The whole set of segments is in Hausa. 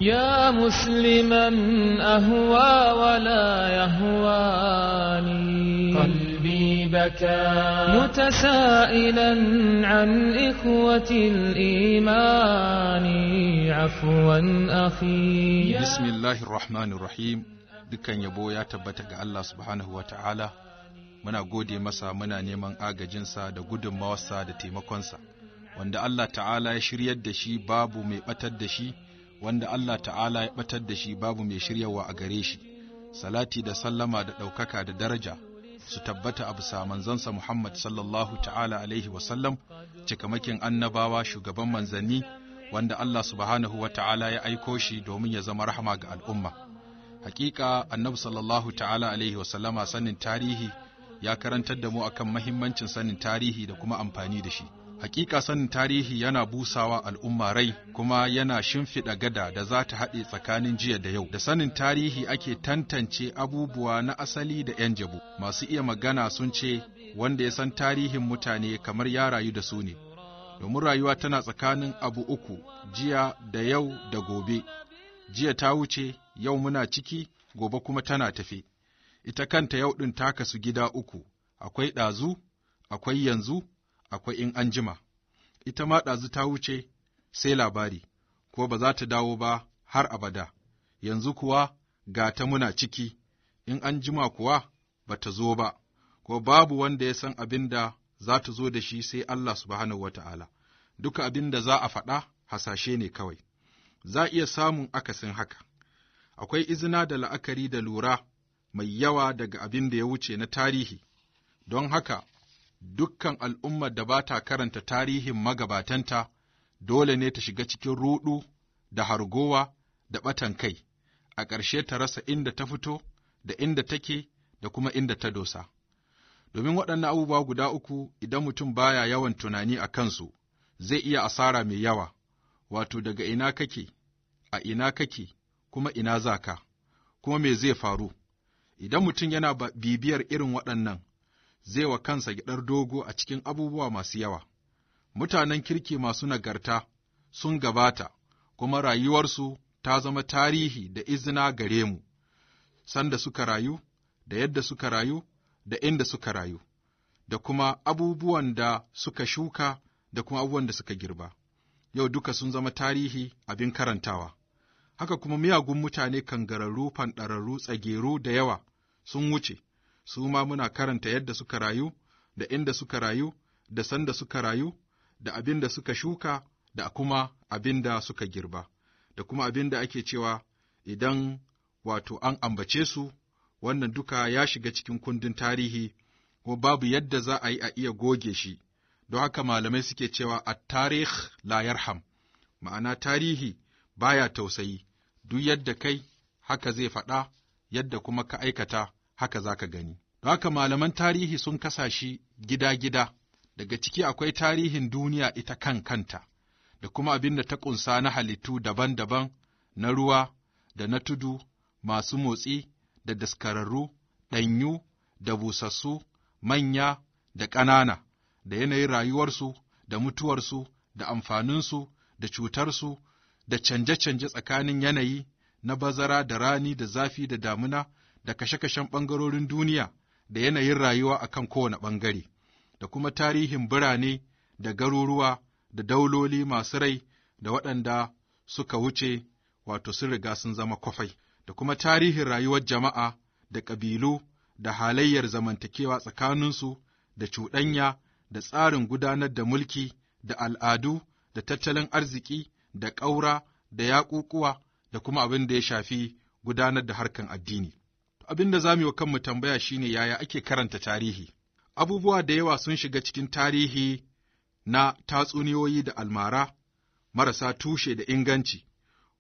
يا مسلما أهوى ولا يهواني قلبي بكى متسائلا عن إخوة الإيمان عفوا أخي. بسم الله الرحمن الرحيم. Dukan yabo ya tabbata ga Allah subhanahu wa ta'ala, muna gode masa, muna neman agajinsa da gudunmawarsa da taimakonsa, wanda Allah ta'ala ya shiryar da shi babu mai ɓatar da shi, wanda Allah ta'ala ya ɓatar da shi babu mai shiryawa a gare shi. Salati da sallama da ɗaukaka da daraja su tabbata a bisa manzansa Muhammad sallallahu ta'ala alaihi wasallam, cikamakin annabawa, shugaban manzanni, wanda Allah subhanahu wa ta'ala ya aiko shi domin ya zama rahama ga al'umma. Hakika annabi sallallahu ta'ala alaihi wasallama sanin tarihi ya karantar da mu akan mahimmancin sanin tarihi da kuma amfani da shi. Hakika sanin tarihi yana busawa al'umma rai, kuma yana shimfiɗa gada da za ta haɗe tsakanin jiya da yau. Da sanin tarihi ake tantance abubuwa na asali da ‘yan jabu. Masu iya magana sun ce, wanda ya san tarihin mutane kamar ya rayu da su ne, domin rayuwa tana tsakanin abu uku, jiya da yau da gobe. Jiya ta wuce, yau muna ciki, gobe kuma tana tafe. Ita kanta yau ɗin ta kasu gida uku, akwai ɗazu, akwai yanzu, akwai in an jima. Ita ma ɗazu ta wuce, sai labari, ko ba za ta dawo ba har abada. Yanzu kuwa ga ta muna ciki, in an jima kuwa ba ta zo ba, ko babu wanda ya san abin da za ta zo da shi sai Allah subhanahu wa ta'ala. Duka abin da za a faɗa hasashe ne kawai. Za a iya samun akasin haka. Akwai izina da la'akari da lura mai yawa daga abin da ya wuce na tarihi, don haka dukkan al'ummar da ba ta karanta tarihin magabatanta dole ne ta shiga cikin ruɗu da hargowa da ɓatan kai, a ƙarshe ta rasa inda ta fito da inda take da kuma inda ta dosa. Domin waɗannan abubuwa guda uku idan mutum baya yawan tunani a kansu, zai iya asara mai yawa, wato daga ina kake, a ina kake, kuma ina za ka, kuma me zai faru. Idan mutum yana bibiyar irin waɗannan, zai wa kansa gyaɗar dogo a cikin abubuwa masu yawa. Mutanen kirki masu nagarta sun gabata, kuma rayuwarsu ta zama tarihi da izina gare mu, sanda suka rayu, da yadda suka rayu, da inda suka rayu, da kuma abubuwan da suka shuka, da kuma abubuwan da suka girba. Yau duka sun zama tarihi abin karantawa. Haka kuma miyagun mutane kangararru, fanɗararru, tsageru da yawa sun wuce, su ma muna karanta yadda suka rayu, da inda suka rayu, da sanda suka rayu, da abin da suka shuka, da kuma abin da suka girba, da kuma abin da ake cewa idan wato an ambace su, wannan duka ya shiga cikin kundin tarihi, ko babu yadda za a yi a iya goge shi. Don haka malamai suke cewa at-tarikh la yarham, ma'ana tarihi baya tausayi, duk yadda kai haka zai faɗa, yadda kuma ka aikata haka za ka gani. Don haka malaman tarihi sun kasa shi gida-gida, daga ciki akwai tarihin duniya ita kanta, da kuma abin da ta ƙunsa na halittu daban-daban, na ruwa da na tudu, masu motsi da daskararru, ɗanyu da busassu, manya da ƙanana, da yanayin rayuwarsu, da mutuwarsu, da amfaninsu, da cutarsu, da canje-canje tsakanin yanayi na bazara da rani da zafi da damuna, da kashe-kashen ɓangarorin duniya, da yanayin rayuwa a kan kowane ɓangare, da kuma tarihin birane, da garuruwa, da dauloli masu rai, da waɗanda suka wuce, wato sun riga sun zama kwafai, da kuma tarihin rayuwar jama'a, da ƙabilu, da halayyar zamantakewa tsakaninsu, da cuɗanya, da tsarin gudanar da mulki, da al'adu, da tattalin arziki, da ƙaura, da yaƙuƙuwa, da kuma abin da ya shafi gudanar da harkan addini. Abin da za mu yi wa kanmu tambaya shi ne, yaya ake karanta tarihi? Abubuwa da yawa sun shiga cikin tarihi na tatsuniyoyi da almara marasa tushe da inganci.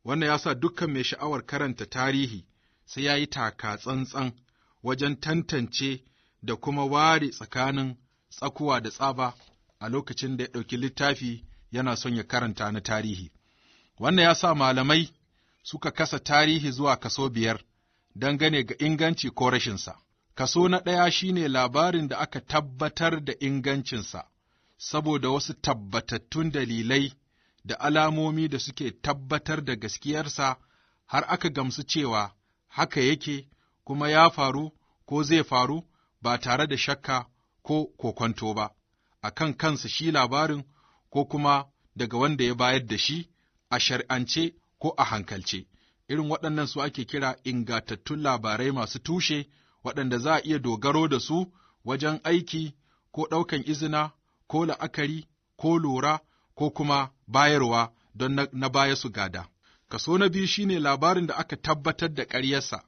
Wannan ya sa dukkan mai sha'awar karanta tarihi sai ya yi taka tsantsan wajen tantance da kuma ware tsakanin tsakuwa da tsaba a lokacin da ya ɗauki littafi yana son ya karanta na tarihi. Wannan ya sa malamai suka kasa tarihi zuwa kaso 5 dangane ga inganci ko rashinsa. Kaso na ɗaya shi ne labarin da aka tabbatar da ingancinsa, saboda wasu tabbatattun dalilai da alamomi da suke tabbatar da gaskiyarsa har aka gamsu cewa haka yake kuma ya faru ko zai faru ba tare da shakka ko kokwanto ba, a kan kansa shi labarin ko kuma daga wanda ya bayar da shi a shar'ance ko a hankalce. Irin waɗannan su ake kira ingantattun labarai masu tushe, waɗanda za a iya dogaro da su wajen aiki ko ɗaukan izina ko la'akari ko lura ko kuma bayarwa don na baya su gada. Kaso na biyu shine labarin da aka tabbatar da ƙaryarsa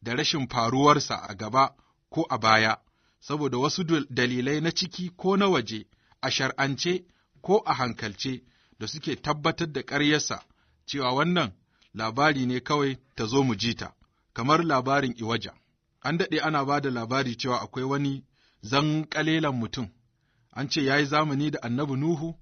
da rashin faruwarsa a gaba ko a baya, saboda wasu dalilai na ciki ko na waje, a shar'ance ko a hankalce, da suke tabbatar da ƙaryarsa, cewa wannan labari ne kawai ta zo mu ji ta, kamar labarin Iwaja. An daɗe ana ba da labari cewa akwai wani zanƙalelan mutum, an ce ya yi zamani da annabi Nuhu,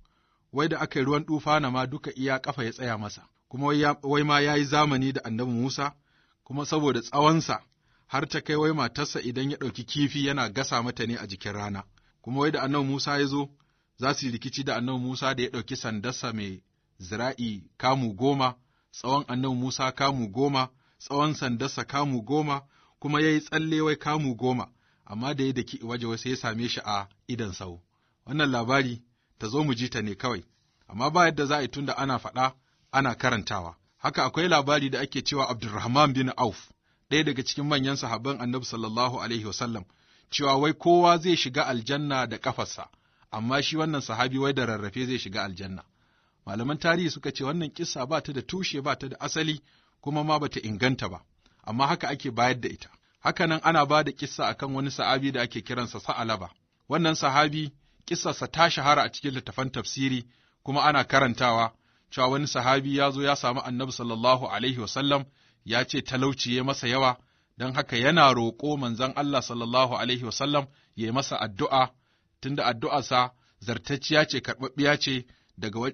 wai da aka yi ruwan ɗufana ma duka iya ƙafa ya tsaya masa, kuma wai ma ya yi zamani da annabi Musa, kuma saboda tsawonsa har ta kai wai matarsa idan ya ɗauki kifi yana gasa mata ne a jikin rana, kuma wai da annabi Musa ya zo, za su yi rikici da annabi Musa da ya ɗauki sandarsa mai zira'i kamu 10, tsawon annabi Musa kamu 10, tsawon sandarsa kamu 10, kuma ya yi tsalle wai kamu 10, amma da ya daki waje sai ya same shi a idon sau. Wannan labari ta zo mu ji ta ne kawai, amma ba yadda za a yi tunda ana faɗa ana karantawa. Haka akwai labari da ake cewa Abdurrahman bin Auf, ɗaya daga cikin manyan sahabban Annabi sallallahu alaihi wasallam, cewa wai kowa zai shiga aljanna da ƙafarsa, amma shi wannan sahabi wai da rarrafe zai shiga aljanna. Malaman tarihi suka ce wannan kissa ba ta da tushe, ba ta da asali, kuma ma ba ta inganta ba, amma haka ake bayar da ita. Haka nan ana ba da kissa akan wani sahabi da ake kiransa Sa'alaba. Wannan sahabi kissarsa ta shahara a cikin littafan tafsiri, kuma ana karantawa cewa wani sahabi ya zo ya samu Annabi sallallahu alaihi wasallam, ya ce talauci ya masa yawa, don haka yana roƙo manzon Allah sallallahu alaihi wasallam ya yi masa addu'a, tunda addu'arsa zartacciya ce, karɓaɓɓiya ce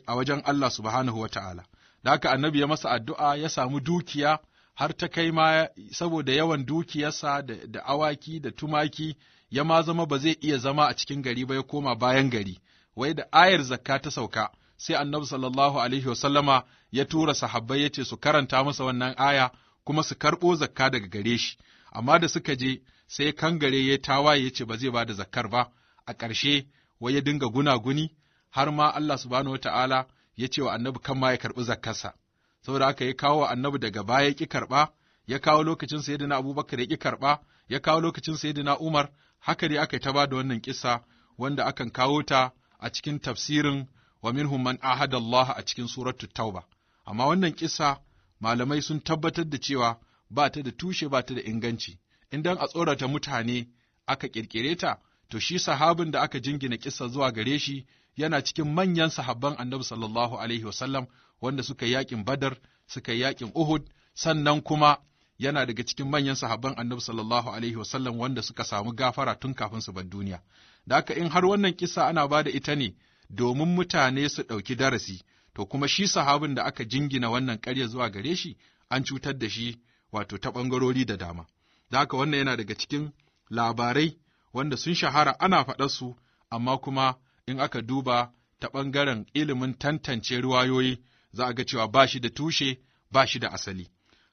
a wajen Allah subhanahu wa ta'ala. Da haka Annabi ya masa addu'a, ya samu dukiya, har ta kai ma saboda yawan dukiyarsa da awaki da tumaki, ya ma zama ba zai iya zama a cikin gari ba, ya koma bayan gari. Wai da ayar zakka ta sauka, sai Annabi sallallahu alaihi wasallama ya tura sahabbai ya ce su karanta masa wannan aya, kuma su karɓo zakka daga gare shi. Amma da suka je, sai kangare ya tawaye ya ce ba zai ba da zakkar ba, a ƙarshe wai ya dinga gunaguni, har ma Allah subhanahu wata'ala ya ce wa Annabi kan ma ya karɓi zakkarsa. Saboda haka ya kawo wa Annabi daga baya ya ƙi karɓa, ya kawo lokacin Sayyidina Abubakar ya ƙi karɓa, ya kawo lokacin Sayyidina Umar, haka dai aka yi ta ba da wannan kissa, wanda akan kawo ta a cikin tafsirin wa minhum man ahada Allah a cikin suratu Tauba. Amma wannan kissa malamai sun tabbatar da cewa ba ta da tushe, ba ta da inganci. Idan a tsorata mutane aka ƙirƙire ta, to shi sahabin da aka jingina kissa zuwa gare shi yana cikin manyan sahabban Annabi sallallahu alaihi wasallam, wanda suka yi yaƙin Badar, suka yi yaƙin Uhud, sannan kuma yana daga cikin manyan sahabban Annabi sallallahu alaihi wasallam wanda suka samu gafara tun kafin su bar duniya. Da haka in har wannan kissa ana ba da ita ne domin mutane su ɗauki darasi, to kuma shi sahabin da aka jingina wannan ƙarya zuwa gare shi, an cutar da shi wato ta ɓangarori da dama. Da haka wannan yana daga cikin labarai wanda sun shahara ana faɗar su, amma kuma in aka duba ta ɓangaren ilimin tantance riwayoyi, za a ga cewa ba shi da tushe, ba shi da asali.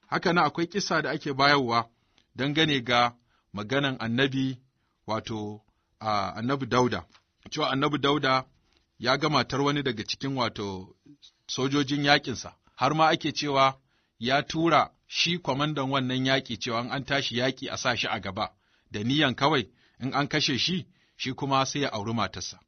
Haka nan akwai kissa da ake bayarwa dangane ga maganan annabi, wato annabi Dauda, cewa annabi Dauda ya ga matar wani daga cikin wato sojojin yaƙinsa, har ma ake cewa ya tura shi kwamandan wannan yaƙi cewa an tashi yaƙi a sa shi a gaba, da niyan kawai in an kashe shi, shi kuma sai ya auri matarsa.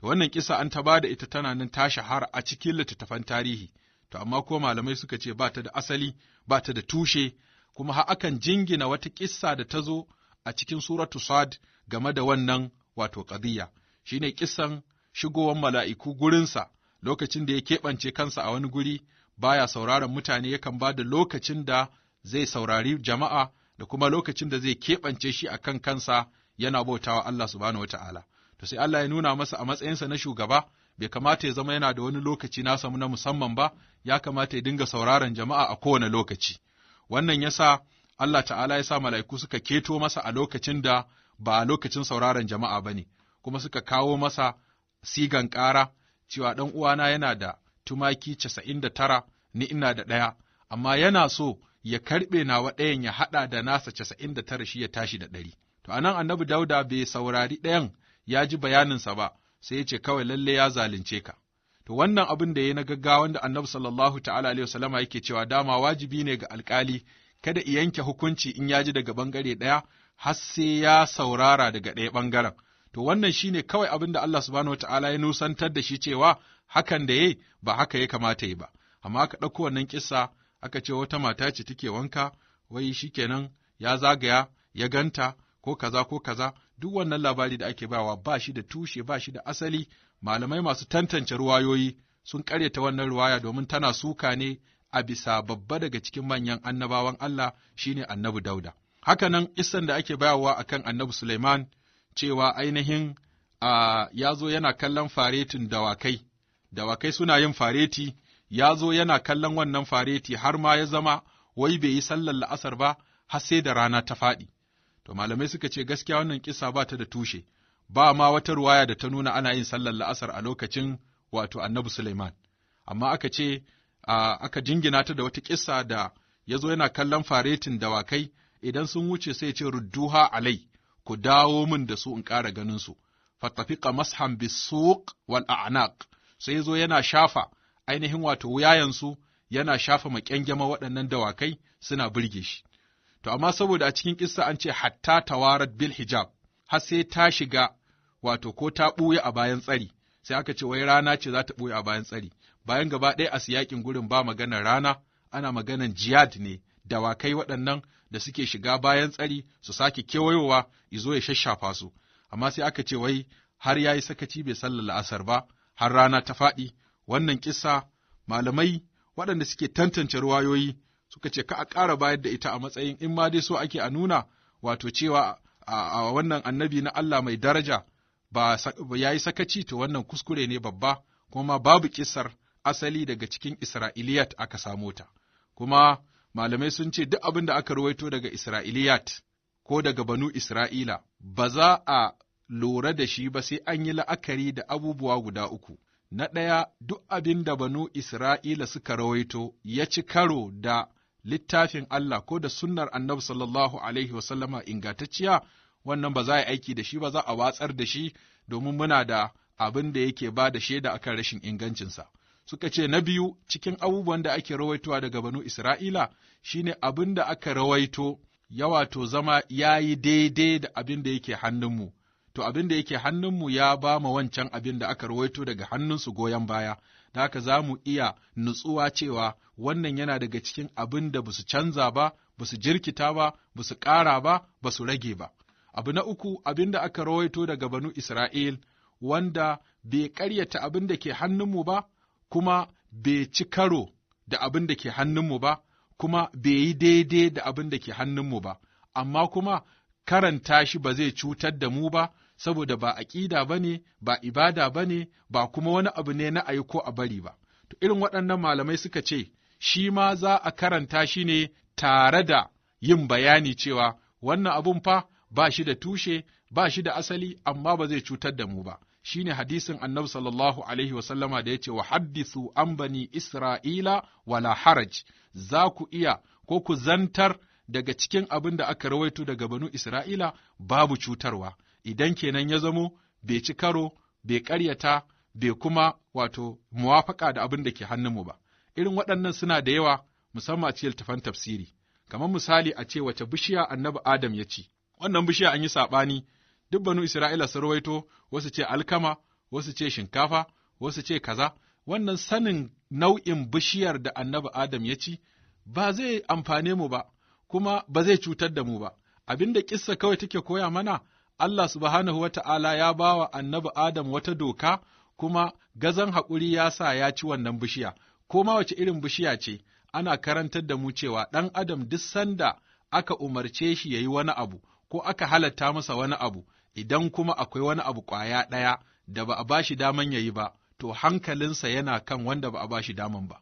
To wannan kisa an ta ba da ita tana nan ta shahara a cikin littattafan tarihi, to amma ko malamai suka ce ba ta da asali, ba ta da tushe, kuma har akan jingina wata kissa da ta zo a cikin suratu Sad game da wannan wato qadiyya, shine kissan shigowar mala'iku gurinsa lokacin da ya keɓance kansa a wani guri, baya sauraron mutane, yakan ba da lokacin da zai saurari jama'a da kuma lokacin da zai keɓance shi a kan kansa yana bautawa Allah subhanahu wata'ala. To sai Allah ya nuna masa a matsayinsa na shugaba, bai kamata ya zama yana da wani lokaci nasa na musamman ba, ya kamata ya dinga sauraron jama'a a kowane lokaci. Wannan ya sa Allah ta'ala ya sa mala'iku suka keto masa a lokacin da ba a lokacin sauraron jama'a ba ne, kuma suka kawo masa sigan ƙara cewa ɗan uwana yana da tumaki 99, ni ina da ɗaya, amma yana so ya karɓe nawa ɗayan ya haɗa da nasa 99 shi ya tashi da 100. To anan annabi Dauda bai saurari ɗayan ya ji bayaninsa ba, sai ya ce kawai lalle ya zalunce ka. To wannan abin da ya na gaggawa wanda annabi sallallahu ta'ala alaihi wasallama yake cewa dama wajibi ne ga alƙali kada i yanke hukunci in ya ji daga ɓangare ɗaya har sai ya saurara daga ɗaya ɓangaren. To wannan shi ne kawai abin da Allah subhanahu wata'ala ya nusantar da shi cewa hakan da ya ba haka ya kamata yi ba. Amma aka ɗauko wannan kissa aka ce wata mata ce take wanka, wai shi kenan ya zagaya ya ganta ko kaza, duk wannan labari da ake bawa ba shi da tushe, ba shi da asali. Malamai masu tantance ruwayoyi sun ƙaryata wannan ruwaya domin tana suka ne a bisa babba daga cikin manyan annabawan Allah shine annabi Dauda. Hakanan kissan da ake bayarwa akan annabi Suleiman cewa ainihin ya zo yana kallon faretin dawakai suna yin fareti, ya zo yana kallon wannan fareti har ma ya zama wai bai yi sallar la'asar ba har sai da rana ta faɗi. To malamai suka ce gaskiya wannan kissa ba ta da tushe, ba ma wata ruwaya da ta nuna ana yin sallar la'asar a lokacin wato annabi Suleiman. Amma aka ce aka jingina ta da wata kissa da ya zo yana kallon faretin dawakai, idan sun wuce sai ce rudduha alai, ku dawo min da su in ƙara ganin su. Fatafiqa mashan bisuq wal a'naq, sai ya zo yana shafa ainihin wato wuyayensu, yana shafa maƙyangyama waɗannan dawakai suna burge shi. To amma saboda a cikin kissa an ce hatta tawarat bil hijab, har sai ta shiga wato ko ta ɓuya a bayan tsari, sai aka ce wai rana ce za ta ɓuya a bayan tsari. Bayan gaba ɗaya a siyaƙin gurin ba maganar rana, ana maganar jiyad ne, dawakai waɗannan da suke shiga bayan tsari su sake kewayowa izo ya shashafa su. Amma sai aka ce wai har ya yi sakaci bai sallar la'asar ba, har rana ta faɗi. Wannan kissa malamai waɗanda suke tantance ruwayoyi suka ce ka a ƙara bayar da ita a matsayin in ma dai so ake a nuna wato cewa a wannan annabi na Allah mai daraja ba ya yi sakaci, to wannan kuskure ne babba, kuma babu kissar asali daga cikin Isra'iliyat aka samo ta. Kuma malamai sun ce duk abin da aka ruwaito daga Isra'iliyat ko daga Banu Isra'ila ba za a lura da shi ba sai an yi la'akari da abubuwa guda uku. Na ɗaya, duk abin da Banu Isra'ila suka rawaito ya ci karo da littafin Allah ko da sunnar Annabi sallallahu alaihi wasallama ingantacciya, wannan ba za a yi aiki da shi ba, za a watsar da shi domin muna da abin da yake ba da shaida akan rashin ingancinsa. Suka ce na biyu cikin abubuwan da ake rawaitowa daga Banu Isra'ila shine abin da aka rawaito ya wato zama ya yi daidai da abin da yake hannunmu. To abin da yake hannunmu ya ba ma wancan abin da aka rawaito daga hannunsu goyon baya, da haka za mu iya nutsuwa cewa wannan yana daga cikin abin da ba su canza ba, ba su jirkita ba, ba su ƙara ba, ba su rage ba. Abu na uku, abin da aka rawaito daga Banu Isra'il wanda bai ƙaryata abin da ke hannunmu ba, kuma bai ci karo da abin da ke hannunmu ba, kuma bai yi daidai da abin da ke hannunmu ba, amma kuma karanta shi ba zai cutar da mu ba, saboda ba aƙida ba ne, ba ibada ba ne, ba kuma wani abu ne na ayi ko a bari ba. To irin waɗannan malamai suka ce, shi ma za a karanta shi ne tare da yin bayani cewa wannan abun fa ba shi da tushe, ba shi da asali, amma ba zai cutar da mu ba. Shi ne hadisin Annabi sallallahu alaihi wasallama da ya ce, wa haddisu an bani Isra'ila wala haraj, za ku iya ko ku zantar daga cikin abin da aka rawaito daga Banu Isra'ila babu cutarwa, idan kenan ya zamo bai ci karo, bai ƙaryata, bai kuma wato muwafaƙa da abin da ke hannunmu ba. Irin waɗannan suna da yawa, musamman a cikin littafan tafsiri. Kamar misali a ce wace bishiya Annabi Adam ya ci, wannan bishiya an yi saɓani, duk Banu Isra'ila sun rawaito, wasu ce alkama, wasu ce shinkafa, wasu ce kaza. Wannan sanin nau'in bishiyar da Annabi Adam ya ci ba zai amfane mu ba, kuma ba zai cutar da mu ba. Abin da kissa kawai take koya mana, Allah subhanahu wa ta'ala ya ba wa Annabi Adam wata doka, kuma gazan haƙuri ya sa ya ci wannan bishiya, ko ma wace irin bishiya ce, ana karantar da mu cewa ɗan Adam duk sanda aka umarce shi ya yi wani abu, ko aka halatta masa wani abu, idan kuma akwai wani abu ƙwaya ɗaya da ba a ba shi daman ya yi ba, to hankalinsa yana kan wanda ba a ba shi daman ba.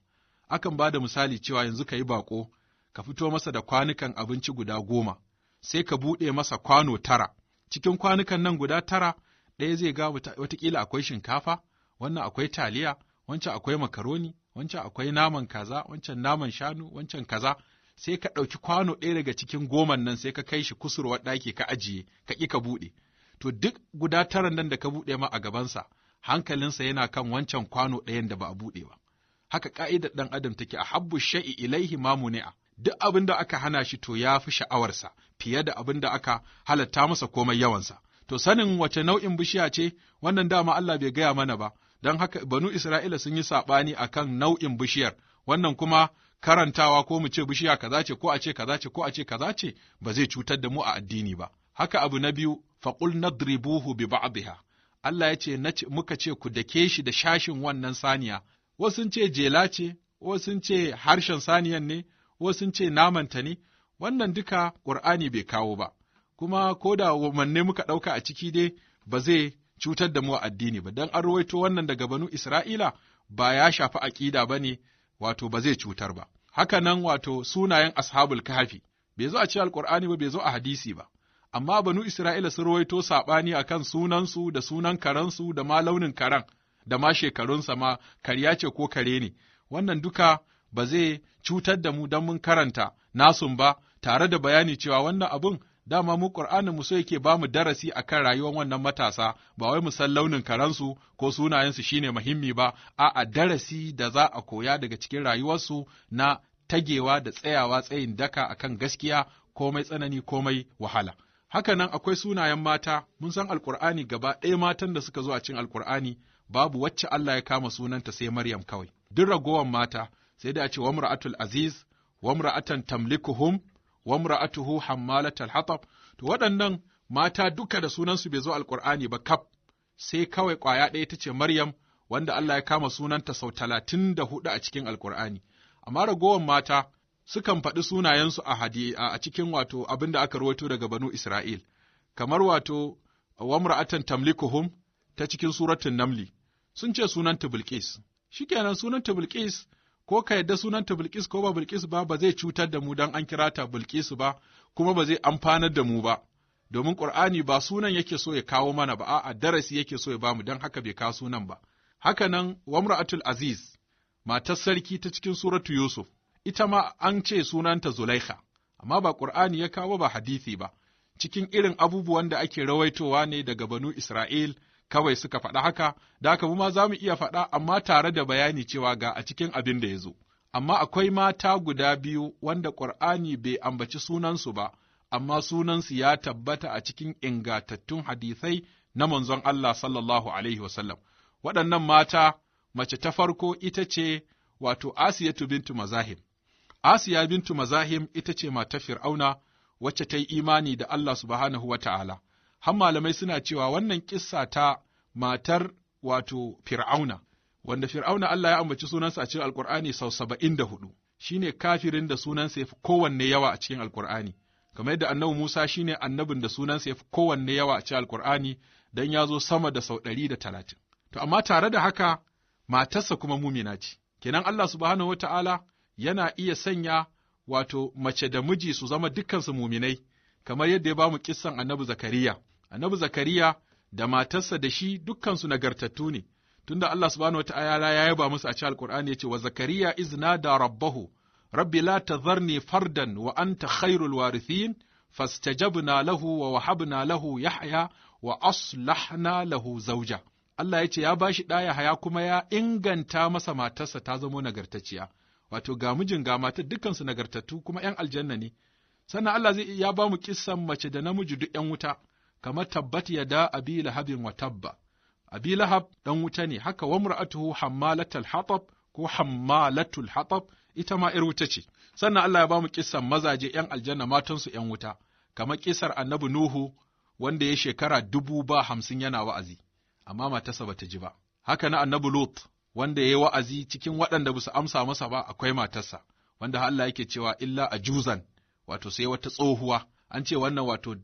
Akan ba da misali cewa yanzu ka yi baƙo, ka fito masa da kwanukan abinci guda 10, sai ka buɗe masa kwano 9. Cikin kwanukan nan guda 9, ɗaya zai ga wataƙila akwai shinkafa, wannan akwai taliya, wancan akwai makaroni, wancan akwai naman kaza, wancan naman shanu, wancan kaza, sai ka ɗauki kwano ɗaya daga cikin goman nan sai ka kai shi kusurwar ɗaki ka ajiye, ka ƙi ka buɗe. To duk guda taran nan da ka buɗe ma a gabansa, hankalinsa yana kan wancan kwano ɗayan da ba a buɗe ba. Haka ƙa'idar ɗan adam take, a habbu sha'i ilaihi ma muni'a. Duk abin da aka hana shi to ya fi sha'awarsa fiye da abin da aka halatta masa komai yawansa. To sanin wace nau'in bishiya ce, wannan dama Allah bai gaya mana ba, don haka banu Isra'ila sun yi saɓani a kan nau'in bishiyar, wannan kuma karantawa ko mu ce bishiya kaza ce ko a ce kaza ce ko a ce kaza ce ba zai cutar da mu a addini ba. Haka abu na biyu, faqul nadribuhu bi ba'dihha. Allah ya ce muka ce ku dake shi da shashin wannan saniya. Wasu sun ce jela ce, wasu sun ce harshen saniyan ne, wasu sun ce namanta ne, wannan duka Ƙur'ani bai kawo ba. Kuma ko da wanne muka ɗauka a ciki dai ba zai cutar da mu a addini ba, don an rawaito wannan daga banu Isra'ila ba ya shafi aƙida ba ne, wato ba zai cutar ba. Haka nan wato sunayen ashabul kahfi, bai zo a cikin Alƙur'ani ba, bai zo a hadisi ba. Amma banu Isra'ila sun rawaito saɓani a kan sunansu da sunan karensu da ma launin karen, da ma shekarunsa ma karya ce ko kare ne, wannan duka ba zai cutar da mu don mun karanta nasun ba, tare da bayani cewa wannan abun dama mu Ƙur'anin mu so yake ba mu darasi akan rayuwar wannan matasa, ba wai mu san launin karensu ko sunayensu shine muhimmi ba, a'a darasi da za a koya daga cikin rayuwarsu na tagewa da tsayawa tsayin daka akan gaskiya, komai tsanani komai wahala. Haka nan akwai sunayen mata, mun san Alƙur'ani gaba ɗaya matan da suka zo a cikin Alƙur'ani babu wacce Allah ya kama sunanta sai Maryam kawai. Duk ragowar mata sai da a ce wamra'atul aziz, wamra'atan tamlikuhum, wamra'atuhu hammalatal hatab. To waɗannan mata duka da sunansu bai zo Alƙur'ani ba kaf, sai kawai ƙwaya ɗaya ta ce Maryam, wanda Allah ya kama sunanta sau 34 a cikin Alƙur'ani. Amma ragowar mata sukan faɗi sunayensu a cikin wato abin da aka rawaito daga banu Isra'il, kamar wato wamra'atan tamlikuhum ta cikin suratun Namli, sun ce sunanta Bilqis. Shikenan sunanta Bilqis, ko ka yadda sunanta Bilqis ko ba Bilqis ba, ba zai cutar da mu don an kira ta Bilqis ba, kuma ba zai amfanar da mu ba, domin Ƙur'ani ba sunan yake so ya kawo mana ba, a'a darasi yake so ya bamu, don haka bai kawo sunan ba. Haka nan wamra'atul aziz, matar sarki ta cikin suratu Yusuf, ita ma an ce sunanta Zulaikha, amma ba Ƙur'ani ya kawo ba hadisi ba, cikin irin abubuwan da ake rawaitowa ne daga banu Isra'il kawai suka faɗa haka, da haka mu ma za mu iya faɗa amma tare da bayani cewa ga a cikin abin da ya zo. Amma akwai mata guda biyu wanda Ƙur'ani bai ambaci sunansu ba, amma sunansu ya tabbata a cikin ingantattun hadisai na manzon Allah sallallahu Alaihi wasallam. Waɗannan mata, mace ta farko ita ce wato Asiyatu bintu Mazahim. Asiya bintu Mazahim ita ce matar Fir'auna wacce ta yi imani da Allah subhanahu wa ta'ala. Har malamai suna cewa wannan kissa ta matar wato Fir'auna, wanda Fir'auna Allah ya ambaci sunansa a cikin Alƙur'ani sau 74, shi ne kafirin da sunansa ya fi kowanne yawa a cikin Alƙur'ani, kamar yadda annabi Musa shi ne annabin da sunansa ya fi kowanne yawa a cikin Alƙur'ani, don ya zo sama da sau 130. To, amma tare da haka, matarsa kuma mumina ce, kenan Allah subhanahu wa ta'ala yana iya sanya wato mace da miji su zama dukkansu muminai, kamar yadda ya ba mu kissan annabi Zakariya. Annabi Zakariya da matarsa da shi dukkansu nagartattu ne, tunda Allah subhanahu wata'ala ya yaba musu a cikin Alƙur'ani ya ce wa Zakariya iznada rabbahu rabbi la tadharni fardan wa anta khairul warithin fastajabna lahu wa wahabna lahu Yahya wa aslahna lahu zawja. Allah ya ce ya bashi ɗa Yahaya kuma ya inganta masa matarsa ta zamo nagartacciya. Wato ga mijin ga matar dukkansu nagartattu kuma ‘yan aljanna ne. Sannan Allah ya ba mu kissan mace da namiji duk ‘yan wuta, kamar tabbat yada abi lahabin wa tabba. Abi lahab ɗan wuta ne, haka wa mur'atuhu hammalatul hatab ko hammalatul hatab ita ma ‘yar wuta ce. Sannan Allah ya ba mu kissan mazaje ‘yan aljanna matansu ‘yan wuta, kamar kissar annabi Nuhu wanda ya shekara 50 yana wa'azi, amma matarsa bata ji ba. Haka na annabi Lut wanda ya yi wa'azi cikin waɗanda ba su amsa masa ba akwai matarsa, wanda Allah yake cewa illa a juzan, wato sai wata tsohuwa, an ce wannan wato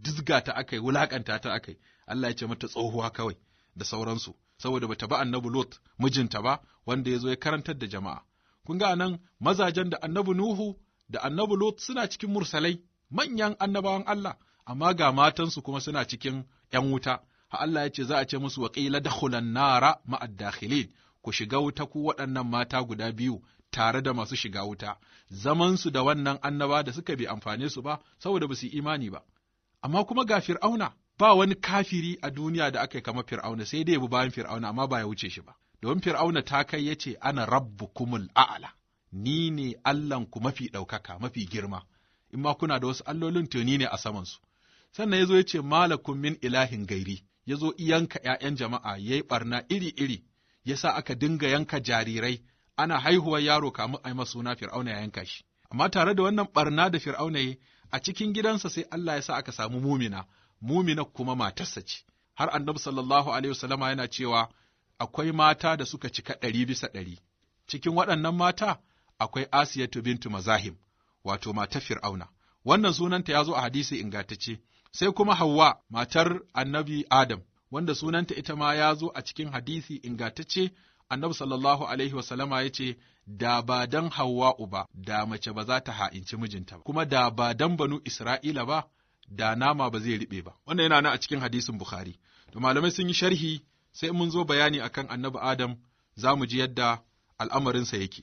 dizga ta aka yi, wulaƙanta ta aka yi, Allah ya ce mata tsohuwa kawai da sauransu, saboda bata ba annabi Lot mijinta ba, wanda ya zo ya karantar da jama'a. Kun ga nan mazajen da annabi Nuhu da annabi Lot suna cikin mursalai, manyan annabawan Allah, amma ga matansu kuma suna cikin ‘yan wuta. Allah ya ce za a ce musu waƙila dakhulan nara ma'ad dakhilin, ku shiga wuta ku waɗannan mata guda biyu tare da masu shiga wuta, zamansu da wannan annaba da suka bai amfane su ba, saboda ba su yi imani ba. Amma kuma ga Fir'auna, ba wani kafiri a duniya da aka yi kamar Fir'auna, sai dai ya bi bayan Fir'auna, amma ba ya wuce shi ba. Domin Fir'auna ta kai ya ce, Ana rabbukumul a'ala, ni ne Allahnku mafi ɗaukaka, mafi girma, in ma kuna da wasu allolin to ni ne a samansu. Sannan ya zo ya ce, Malakun min ilahin gairi, ya zo yanka ’ya'yan jama'a, ya yi ɓarna iri-iri, ya sa aka dinga yanka jarirai, ana haihuwar yaro kamun a yi masa suna Fir'auna ya yanka shi. Amma tare da wannan ɓarna da Fir'auna ya a cikin gidansa sai Allah ya sa aka samu mumina kuma matarsa ce. Har Annabi sallallahu alaihi wasallama yana cewa akwai mata da suka cika 100%. Cikin waɗannan mata akwai Asiyatu bintu Mazahim, wato matar Fir'auna. Wannan sunanta ya zo a hadisi ingantacce. Sai kuma Hawwa, matar Annabi Adam, wanda sunanta ita ma ya zo a cikin hadisi ingantacce. Annabi sallallahu alaihi wasallama ya ce, da ba don Hawwa'u ba, da mace ba za ta ha'inci mijinta ba, kuma da ba don banu Isra'ila ba, da nama ba zai riɓe ba. Wannan yana nan a cikin hadisin Bukhari. To malamai sun yi sharhi, sai mun zo bayani akan Annabi Adam, za mu ji yadda al'amarinsa yake.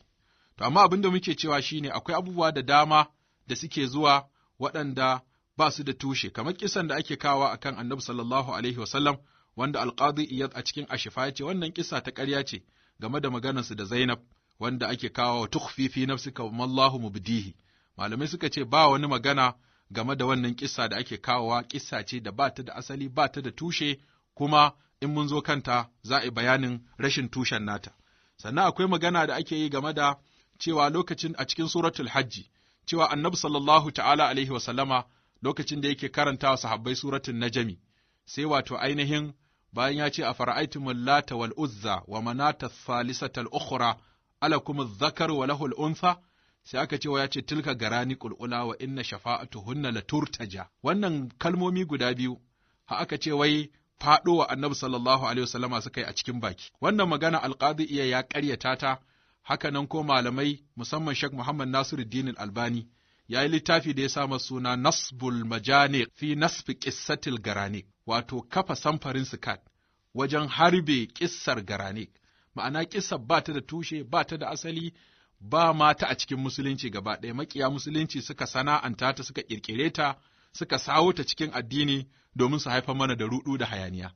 To amma abin da muke cewa shine akwai abubuwa da dama da suke zuwa waɗanda ba su da tushe, kamar kisan da ake kawa akan Annabi sallallahu alaihi wasallam, wanda Alƙadi Iyad a cikin Ashifa ya ce wannan kisa ta ƙarya ce game da maganarsu da Zainab, wanda ake kawo wa tukhfi fi nafsika wa mallahu mubdihi. Malamai suka ce ba wani magana game da wannan kissa da ake kawowa, kissa ce da ba ta da asali, ba ta da tushe, kuma in mun zo kanta za a yi bayanin rashin tushen nata. Sannan akwai magana da ake yi game da cewa lokacin a cikin suratul Hajji, cewa Annabi sallallahu ta'ala alaihi wa sallama lokacin da yake karanta wa sahabbai suratul Najmi, sai wato ainihin bayan ya ce a fara'aitumul lata wal uzza wa manata thalisatal ukhra alakum adh-dhakar wa lahu al-untha, sai aka ce wa ya ce tilka garani qulqula wa inna shafa'atuhunna la turtaja. Wannan kalmomi guda biyu ha aka ce wai faɗo wa Annabi sallallahu alaihi wasallama suka yi a cikin baki. Wannan magana Alqadi iya ya ƙaryata ta, haka nan ko malamai musamman Sheikh Muhammad Nasiruddin Albani ya yi littafi da ya sa suna Nasbul Majani fi Nasbi Qissatil Garani, wato kafa samfarin sikat wajen harbe kissar Garani. Ma'ana kissar ba ta da tushe, ba ta da asali, ba mata a cikin musulunci gaba ɗaya. Makiya musulunci suka sana'anta ta, suka ƙirƙire ta, suka sawo ta cikin addini domin su haifar mana da ruɗu da hayaniya.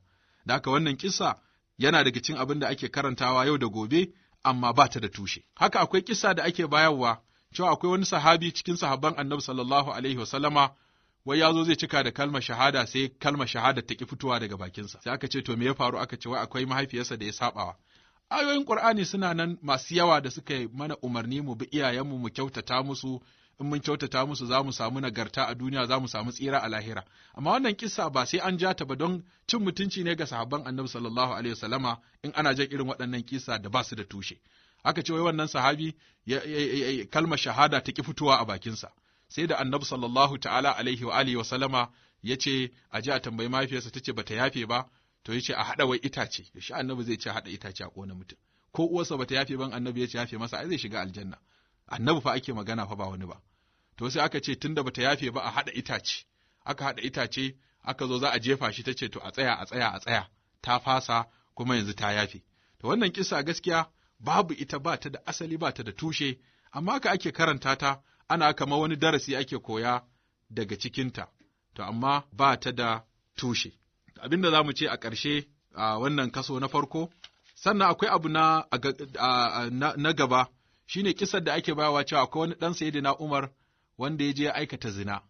Da haka wannan kissa yana daga cikin abin da ake karantawa yau da gobe, amma ba ta da tushe. Haka akwai kissa da ake bayarwa, cewa akwai wani sahabi cikin sahabban Annabi sallallahu alaihi wasallama, wai ya zo zai cika da kalmar shahada, sai kalmar shahada ta ki fitowa daga bakinsa. Sai aka ce to me ya faru? Aka ce wai akwai mahaifiyarsa da ya sabawa. Ayoyin Qur'ani suna nan masu yawa da suka yi mana umarni mu bi iyayenmu, mu kyautata musu, in mun kyautata musu za mu samu nagarta a duniya, za mu samu tsira a lahira. Amma wannan kissa ba sai an ja ta ba, don cin mutunci ne ga sahabban Annabi sallallahu alaihi wasallama in ana jan irin waɗannan kissa da ba su da tushe. Aka ce wai wannan sahabi kalmar shahada ta ki fitowa a bakinsa. Sai da Annabi sallallahu ta'ala alaihi wa alihi wa sallama ya ce a ji a tambayi mahaifiyarsa, ta ce bata yafe ba, to ya ce a haɗa wai itace. Shi Annabi zai ce haɗa itace a ƙona mutum. Ko uwarsa bata yafe ban Annabi ya ce yafe masa, ai zai shiga aljanna. Annabi fa ake magana fa ba wani ba. To sai aka ce tunda bata yafe ba a haɗa itace. Aka haɗa itace, aka zo za a jefa shi, ta ce to a tsaya. Ta fasa kuma yanzu ta yafe. To wannan kissa gaskiya babu ita, ba ta da asali, ba ta da tushe, amma ka ake karanta ta, ana kama wani darasi ake koya daga cikinta, to amma ba ta da tushe. Abin da za mu ce a ƙarshe a wannan kaso na farko, sannan akwai abu na gaba, shi ne kisar da ake bayawa cewa akwai wani ɗan Sayyidina Umar wanda ya je ya aikata zina,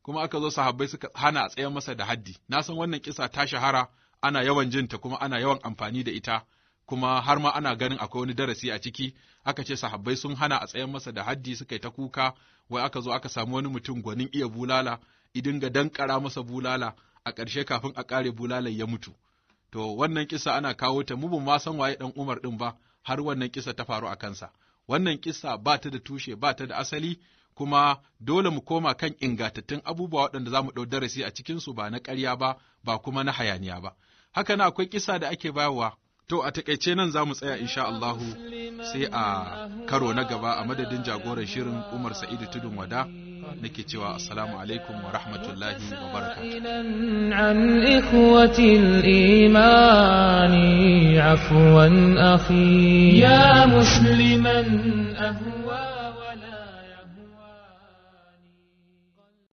kuma aka zo sahabbai suka hana a tsayan masa da haddi. Na san wannan kisa ta shahara, ana yawan jinta kuma ana yawan amfani da ita, kuma har ma ana ganin akwai wani darasi a ciki. Aka ce sahabbai sun hana a tsayan masa da haddi, suka yi ta kuka, wai aka zo aka samu wani mutum gwanin iya bulala, idin ga dankara masa bulala, a ƙarshe kafin a ƙare bulalar ya mutu. To wannan kisa ana kawo ta, mu ba ma san waye ɗan Umar ɗin ba, har wannan kisa ta faru a kansa. Wannan kisa ba ta da tushe, ba ta da asali, kuma dole mu koma kan ingantattun abubuwa waɗanda za mu ɗau darasi a cikinsu, ba na ƙarya ba, ba kuma na hayaniya ba. Haka na akwai kisa da ake bayarwa. To a taƙaice nan za mu tsaya insha Allahu, sai a karo na gaba, a madadin jagoran shirin Umar Sa'idu Tudun Wada, nake cewa assalamu alaikum wa rahmatullahi wa barakatuh. عن إخوة الإيمان عفوا أخي يا مسلما أهوى